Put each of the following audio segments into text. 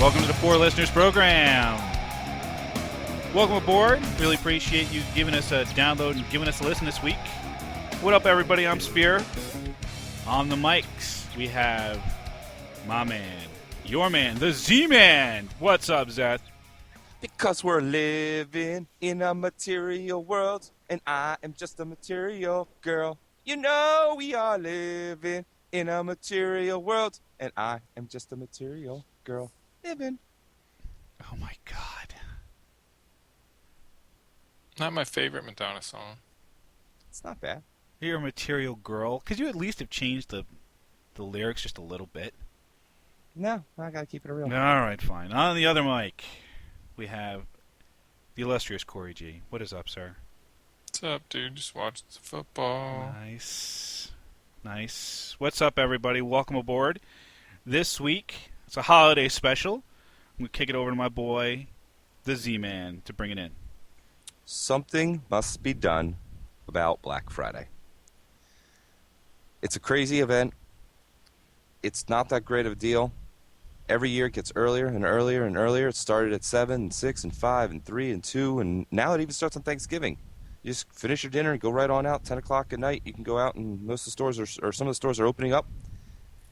Welcome to the Poor Listeners Program. Welcome aboard. Really appreciate you giving us a download and giving us a listen this week. What up, everybody? I'm Spear. On the mics, we have my man, your man, the Z-Man. What's up, Zeth? Because we're living in a material world, and I am just a material girl. You know we are living in a material world, and I am just a material girl living. Oh, my God. Not my favorite Madonna song. It's not bad. You're a material girl. Could you at least have changed the lyrics just a little bit? No, I gotta keep it real. All right, fine. On the other mic, we have the illustrious Corey G. What is up, sir? What's up, dude? Just watched the football. Nice. What's up, everybody? Welcome aboard. This week, it's a holiday special. I'm going to kick it over to my boy, the Z-Man, to bring it in. Something must be done about Black Friday. It's a crazy event. It's not that great of a deal. Every year it gets earlier and earlier and earlier. It started at 7 and 6 and 5 and 3 and 2, and now it even starts on Thanksgiving. You just finish your dinner and go right on out. 10 o'clock at night, you can go out, and most of the stores or some of the stores are opening up.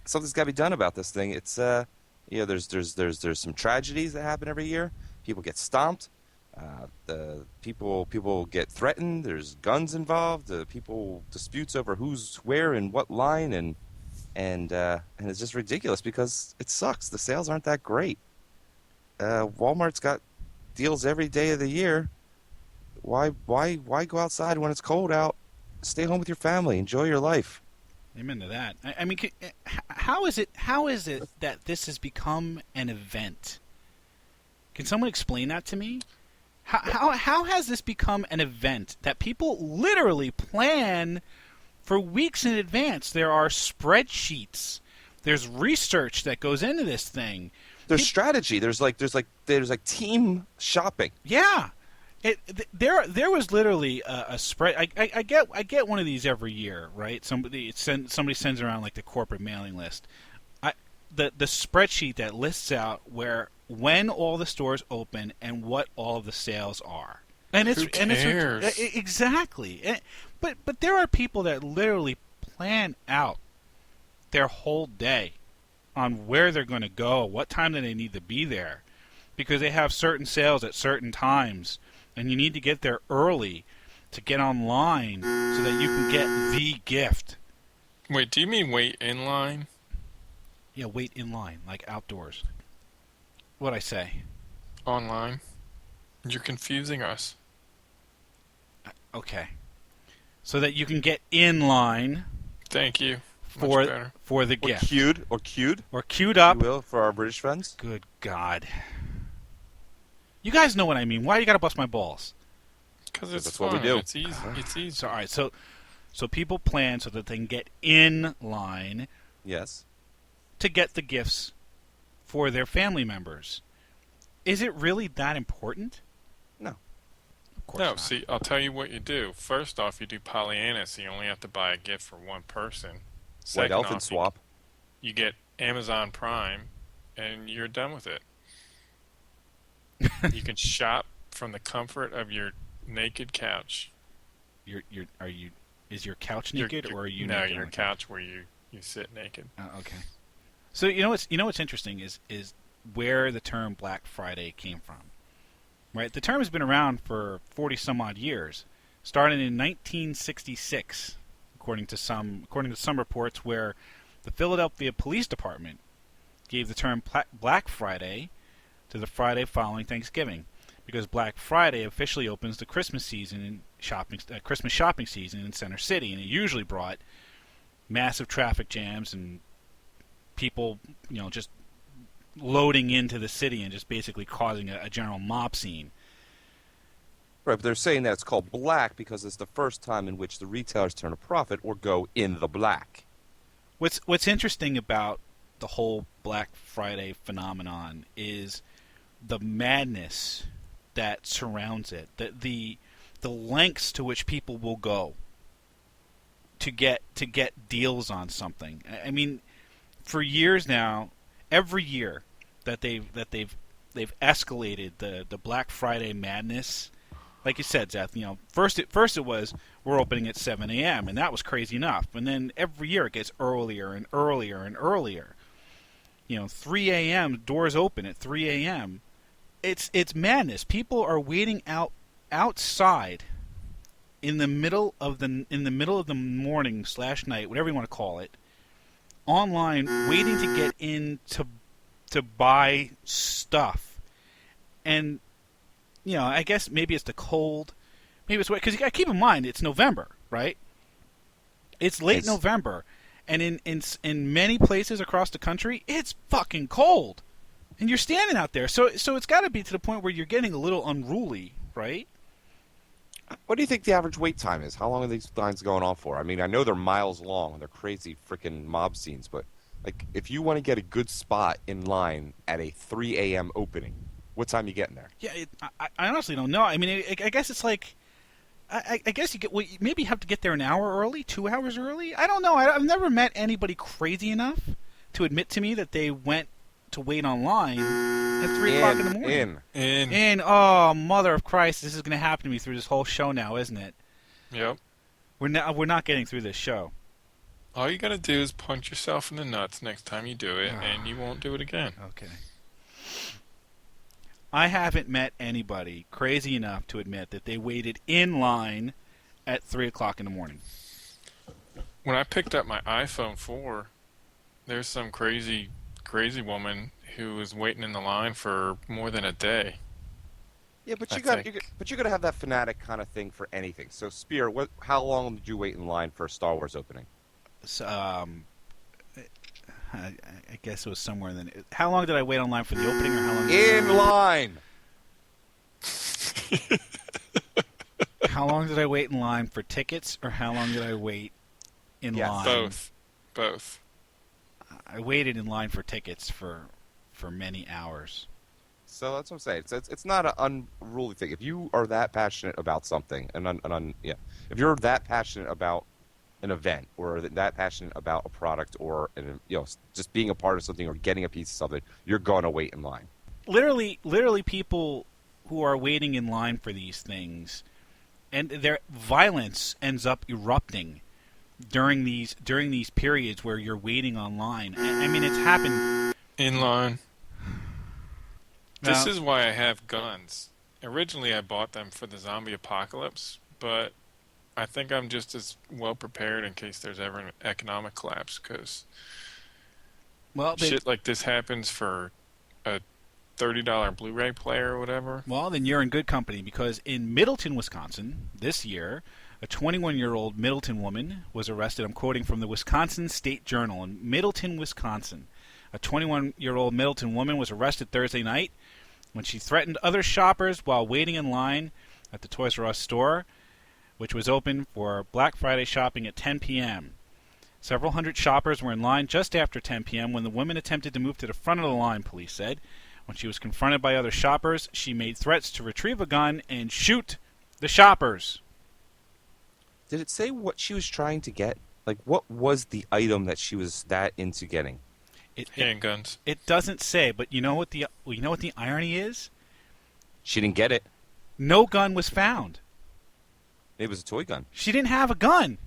Something's got to be done about this thing. It's there's some tragedies that happen every year. People get stomped. The people get threatened. There's guns involved. People disputes over who's where and what line, and it's just ridiculous because it sucks. The sales aren't that great. Walmart's got deals every day of the year. Why go outside when it's cold out? Stay home with your family. Enjoy your life. Amen to that. I mean, how is it that this has become an event? Can someone explain that to me? How has this become an event that people literally plan for weeks in advance? There are spreadsheets. There's research that goes into this thing. There's strategy. There's like team shopping. Yeah. There was literally a spread. I get one of these every year, right? Somebody sends around like the corporate mailing list. The spreadsheet that lists out when all the stores open and what all of the sales are. And Who cares? Exactly. But there are people that literally plan out their whole day on where they're going to go, what time do they need to be there, because they have certain sales at certain times. And you need to get there early to get online so that you can get the gift. Wait, do you mean wait in line? Yeah, wait in line, like outdoors. What'd I say? Online? You're confusing us. Okay. So that you can get in line. Thank you. For the Or gift. queued up. if you will, for our British friends. Good God. You guys know what I mean. Why you gotta bust my balls? Because it's That's fun. what we do. It's easy. It's easy. So all right. So people plan so that they can get in line. Yes. To get the gifts for their family members. Is it really that important? No. Of course No, not. see, I'll tell you what you do. First off, you do Pollyanna, so you only have to buy a gift for one person. White Second elephant off, swap. You get Amazon Prime, and you're done with it. You can shop from the comfort of your naked couch. Is your couch naked, or are you no, naked? your couch where you sit naked. Oh, okay. So you know what's interesting is where the term Black Friday came from. Right? The term has been around for 40 some odd years, starting in 1966, according to some reports, where the Philadelphia Police Department gave the term Black Friday to the Friday following Thanksgiving, because Black Friday officially opens the Christmas shopping season in Center City, and it usually brought massive traffic jams and people, just loading into the city and just basically causing a general mob scene. Right, but they're saying that it's called black because it's the first time in which the retailers turn a profit or go in the black. What's interesting about the whole Black Friday phenomenon is the madness that surrounds it, the lengths to which people will go to get deals on something. I mean, for years now, every year, they've escalated the Black Friday madness. Like you said, Seth, first it was we're opening at 7 a.m. and that was crazy enough. And then every year it gets earlier and earlier and earlier. 3 a.m. doors open at 3 a.m. It's madness. People are waiting outside in the middle of the morning / night, whatever you want to call it, online, waiting to get in to buy stuff. And I guess maybe it's the cold, maybe it's wet, because you got to keep in mind it's November, right? It's late November, and in many places across the country, it's fucking cold, and you're standing out there. So it's got to be to the point where you're getting a little unruly, right? What do you think the average wait time is? How long are these lines going on for? I mean, I know they're miles long and they're crazy freaking mob scenes, but like, if you want to get a good spot in line at a 3 a.m. opening, what time are you getting there? Yeah, I honestly don't know. I mean, I guess it's like, I guess maybe you have to get there an hour early, 2 hours early. I don't know. I've never met anybody crazy enough to admit to me that they went to wait online at 3 o'clock in the morning. In. Oh, mother of Christ! This is going to happen to me through this whole show now, isn't it? Yep. We're not getting through this show. All you got to do is punch yourself in the nuts next time you do it, and you won't do it again. Okay. I haven't met anybody crazy enough to admit that they waited in line at 3 o'clock in the morning. When I picked up my iPhone 4, there's some crazy woman who was waiting in the line for more than a day. Yeah, but you got to have that fanatic kind of thing for anything. So, Spear, how long did you wait in line for a Star Wars opening? So, I guess it was somewhere in the... How long did I wait online for the opening, or how long... In line! How long did I wait in line for tickets, or how long did I wait in line? Both. I waited in line for tickets for many hours. So that's what I'm saying. It's not an unruly thing. If you are that passionate about something, if you're that passionate about an event, or that passionate about a product, or just being a part of something or getting a piece of something, you're going to wait in line. Literally, people who are waiting in line for these things, and their violence ends up erupting during these periods where you're waiting online. I mean, it's happened in line. Now, this is why I have guns. Originally, I bought them for the zombie apocalypse, but I think I'm just as well prepared in case there's ever an economic collapse, because shit like this happens for a $30 Blu-ray player or whatever. Well, then you're in good company, because in Middleton, Wisconsin, this year, a 21-year-old Middleton woman was arrested. I'm quoting from the Wisconsin State Journal. In Middleton, Wisconsin, a 21-year-old Middleton woman was arrested Thursday night when she threatened other shoppers while waiting in line at the Toys R Us store, which was open for Black Friday shopping at 10 p.m. Several hundred shoppers were in line just after 10 p.m. when the woman attempted to move to the front of the line, police said. When she was confronted by other shoppers, she made threats to retrieve a gun and shoot the shoppers. Did it say what she was trying to get? Like, what was the item that she was that into getting? Handguns. It doesn't say, but you know what the irony is? She didn't get it. No gun was found. It was a toy gun. She didn't have a gun.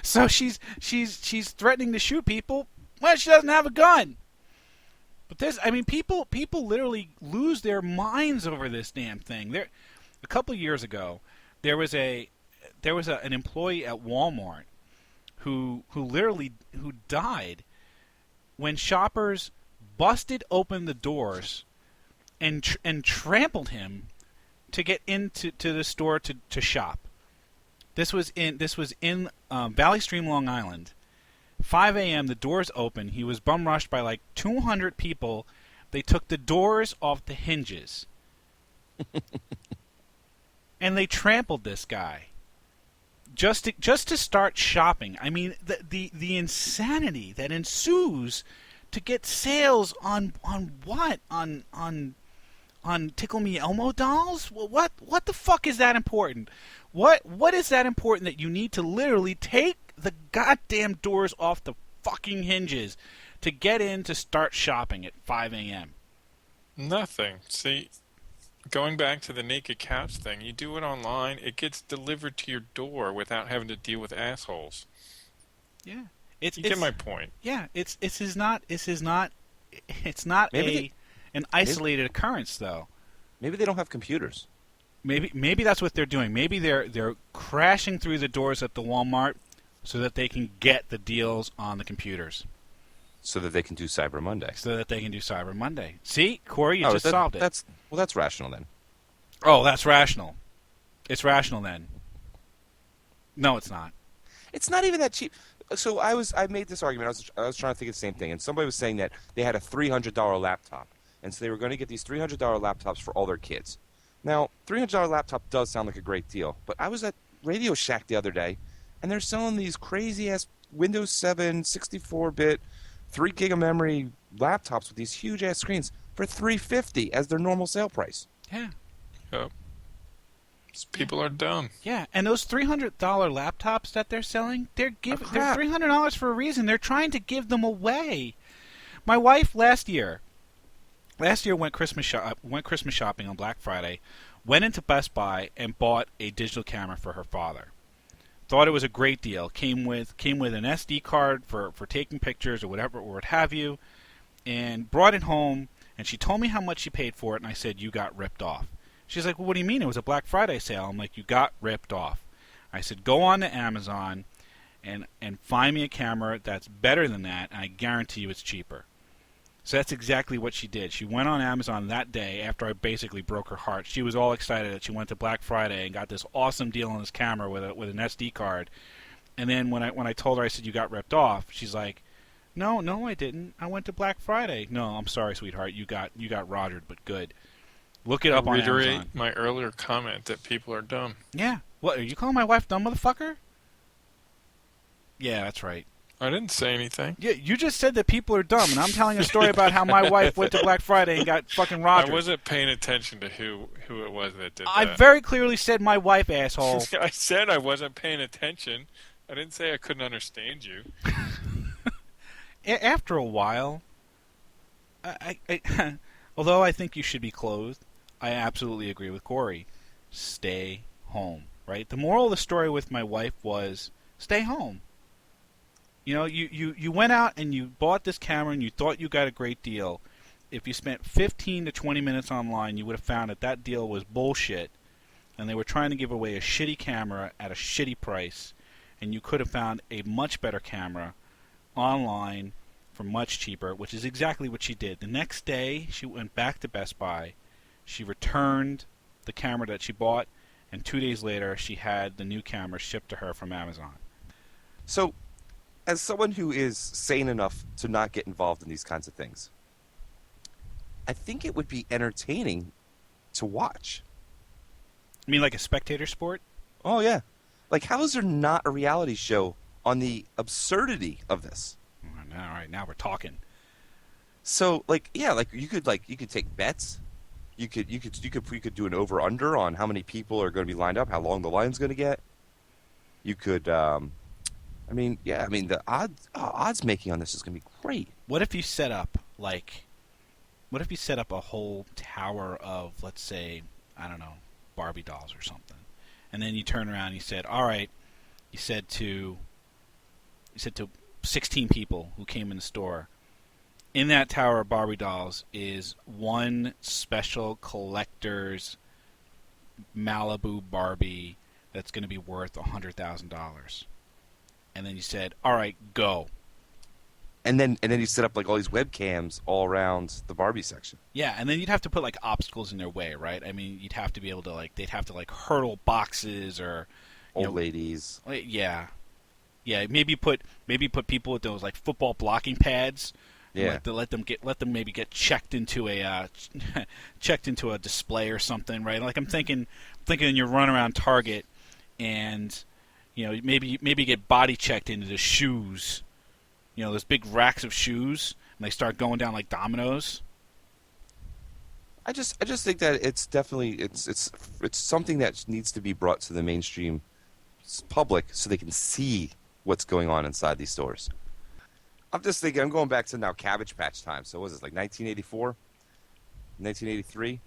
So she's threatening to shoot people when she doesn't have a gun. But people literally lose their minds over this damn thing. A couple of years ago, there was an employee at Walmart who died when shoppers busted open the doors and trampled him to get into the store to shop. This was in Valley Stream, Long Island. 5 a.m. the doors open. He was bum rushed by like 200 people. They took the doors off the hinges, and they trampled this guy just to start shopping. I mean, the insanity that ensues to get sales on what on Tickle Me Elmo dolls. What the fuck is that important? What is that important that you need to literally take the goddamn doors off the fucking hinges to get in to start shopping at 5 a.m.? Nothing. See, going back to the naked couch thing, you do it online, it gets delivered to your door without having to deal with assholes. Yeah, You get my point. Yeah, it's not an isolated occurrence though. Maybe they don't have computers. Maybe that's what they're doing. Maybe they're crashing through the doors at the Walmart so that they can get the deals on the computers. So that they can do Cyber Monday. So that they can do Cyber Monday. See, Corey, you just solved it. That's rational then. Oh, that's rational. It's rational then. No, it's not. It's not even that cheap. So I made this argument. I was trying to think of the same thing, and somebody was saying that they had a $300 laptop, and so they were going to get these $300 laptops for all their kids. Now, $300 laptop does sound like a great deal, but I was at Radio Shack the other day, and they're selling these crazy-ass Windows 7 64-bit 3 gig of memory laptops with these huge-ass screens for $350 as their normal sale price. Yeah. Yep. People are dumb. Yeah, and those $300 laptops that they're selling, they're $300 for a reason. They're trying to give them away. My wife last year went Christmas shopping on Black Friday, went into Best Buy and bought a digital camera for her father. Thought it was a great deal. Came with an SD card for taking pictures or whatever or what have you, and brought it home. And she told me how much she paid for it, and I said, "You got ripped off." She's like, "Well, what do you mean? It was a Black Friday sale." I'm like, "You got ripped off." I said, "Go on to Amazon and find me a camera that's better than that, and I guarantee you it's cheaper." So that's exactly what she did. She went on Amazon that day after I basically broke her heart. She was all excited that she went to Black Friday and got this awesome deal on this camera with an SD card. And then when I told her, I said, "You got ripped off," she's like, No, I didn't. I went to Black Friday." "No, I'm sorry, sweetheart. You got rogered, but good. Look it up on Amazon." Reiterate my earlier comment that people are dumb. Yeah. What, are you calling my wife dumb, motherfucker? Yeah, that's right. I didn't say anything. Yeah, you just said that people are dumb, and I'm telling a story about how my wife went to Black Friday and got fucking rogered. I wasn't paying attention to who it was that did that. I very clearly said my wife, asshole. I said I wasn't paying attention. I didn't say I couldn't understand you. After a while, although I think you should be clothed, I absolutely agree with Corey. Stay home, right? The moral of the story with my wife was stay home. You know, you went out and you bought this camera and you thought you got a great deal. If you spent 15 to 20 minutes online, you would have found that deal was bullshit, and they were trying to give away a shitty camera at a shitty price, and you could have found a much better camera online for much cheaper, which is exactly what she did. The next day, she went back to Best Buy. She returned the camera that she bought, and 2 days later, she had the new camera shipped to her from Amazon. So, as someone who is sane enough to not get involved in these kinds of things, I think it would be entertaining to watch. You mean like a spectator sport? Oh, yeah. Like, how is there not a reality show on the absurdity of this? All right, now we're talking. So, you could take bets. You could do an over under on how many people are going to be lined up, how long the line's going to get. You could, the odds making on this is going to be great. What if you set up a whole tower of, let's say, I don't know, Barbie dolls or something, and then you turn around and you said, all right, you said to 16 people who came in the store, in that tower of Barbie dolls is one special collector's Malibu Barbie that's going to be worth $100,000. And then you said, all right, go. And then you set up like all these webcams all around the Barbie section. Yeah, and then you'd have to put like obstacles in their way, right? I mean, you'd have to be able to they'd have to hurdle boxes or old ladies. Yeah. Yeah, maybe put people with those like football blocking pads. Yeah. To let them maybe get checked into a display or something, right? Like I'm thinking you run around Target and maybe get body checked into the shoes. Those big racks of shoes, and they start going down like dominoes. I just think that it's definitely it's something that needs to be brought to the mainstream public so they can see what's going on inside these stores. I'm just thinking. I'm going back to now Cabbage Patch time. So what was this, like 1984, 1983?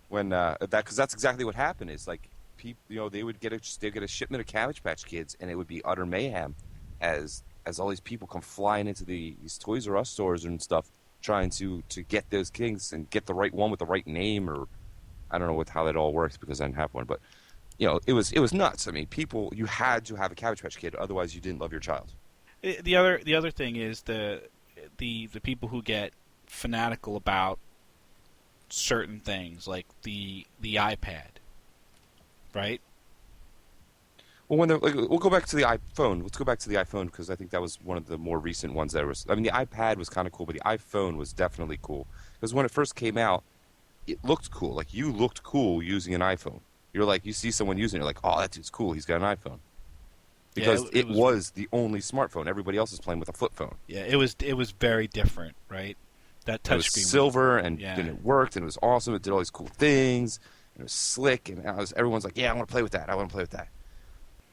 When because that's exactly what happened. Is like people, they would get a shipment of Cabbage Patch Kids, and it would be utter mayhem, as all these people come flying into these Toys R Us stores and stuff, trying to get those kings and get the right one with the right name, or I don't know how that all works because I didn't have one, but it was nuts. I mean, you had to have a Cabbage Patch Kid, otherwise you didn't love your child. The other thing is the people who get fanatical about certain things, like the iPad, right? Well, we'll go back to the iPhone. Let's go back to the iPhone because I think that was one of the more recent ones that was. I mean, the iPad was kind of cool, but the iPhone was definitely cool because when it first came out, it looked cool. Like you looked cool using an iPhone. You're like, you see someone using it, you're like, oh, that dude's cool. He's got an iPhone. Because it was the only smartphone. Everybody else is playing with a flip phone. Yeah, it was very different, right? That touchscreen was silver, and it worked, and it was awesome. It did all these cool things, and it was slick, and everyone's like, yeah, I want to play with that. I want to play with that.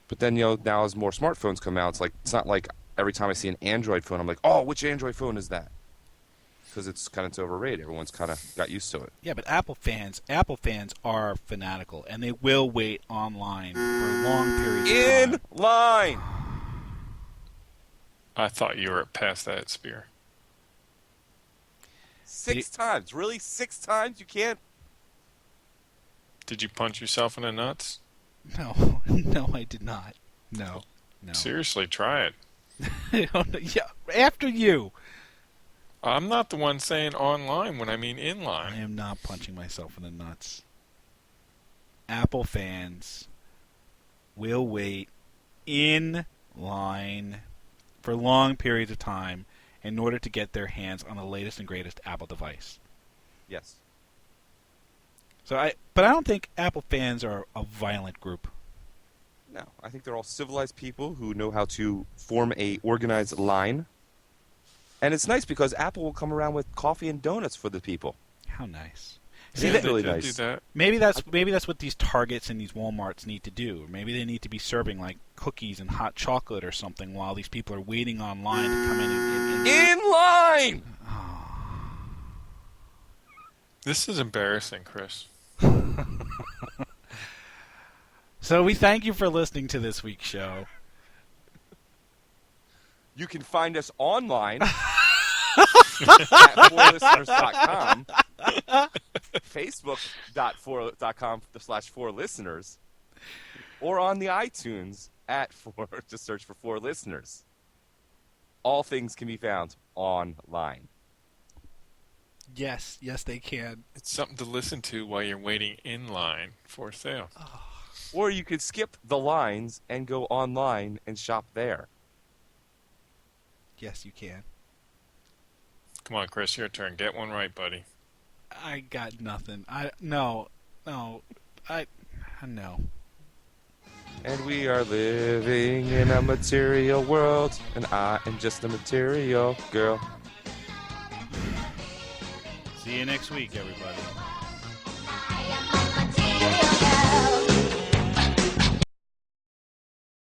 But then, now as more smartphones come out, it's not like every time I see an Android phone, I'm like, oh, which Android phone is that? Because it's kind of overrated. Everyone's kind of got used to it. Yeah, but Apple fans are fanatical, and they will wait online for long periods of time. In line! I thought you were past that, Spear. 6 times? Really? 6 times? You can't? Did you punch yourself in the nuts? No, I did not. No. Seriously, try it. Yeah, after you. I'm not the one saying online when I mean in line. I am not punching myself in the nuts. Apple fans will wait in line for long periods of time in order to get their hands on the latest and greatest Apple device. Yes. But I don't think Apple fans are a violent group. No, I think they're all civilized people who know how to form a organized line. And it's nice because Apple will come around with coffee and donuts for the people. How nice. See, that's really nice. Do that. Maybe that's what these Targets and these Walmarts need to do. Or maybe they need to be serving like cookies and hot chocolate or something while these people are waiting online to come in and in line. This is embarrassing, Chris. So we thank you for listening to this week's show. You can find us online at 4listeners.com, facebook.com/4listeners, or on the iTunes at 4. Just search for 4 Listeners. All things can be found online. Yes, they can. It's something to listen to while you're waiting in line for sale. Or you could skip the lines and go online and shop there. Yes, you can. Come on, Chris, your turn. Get one right, buddy. I got nothing. No. And we are living in a material world, and I am just a material girl. See you next week, everybody.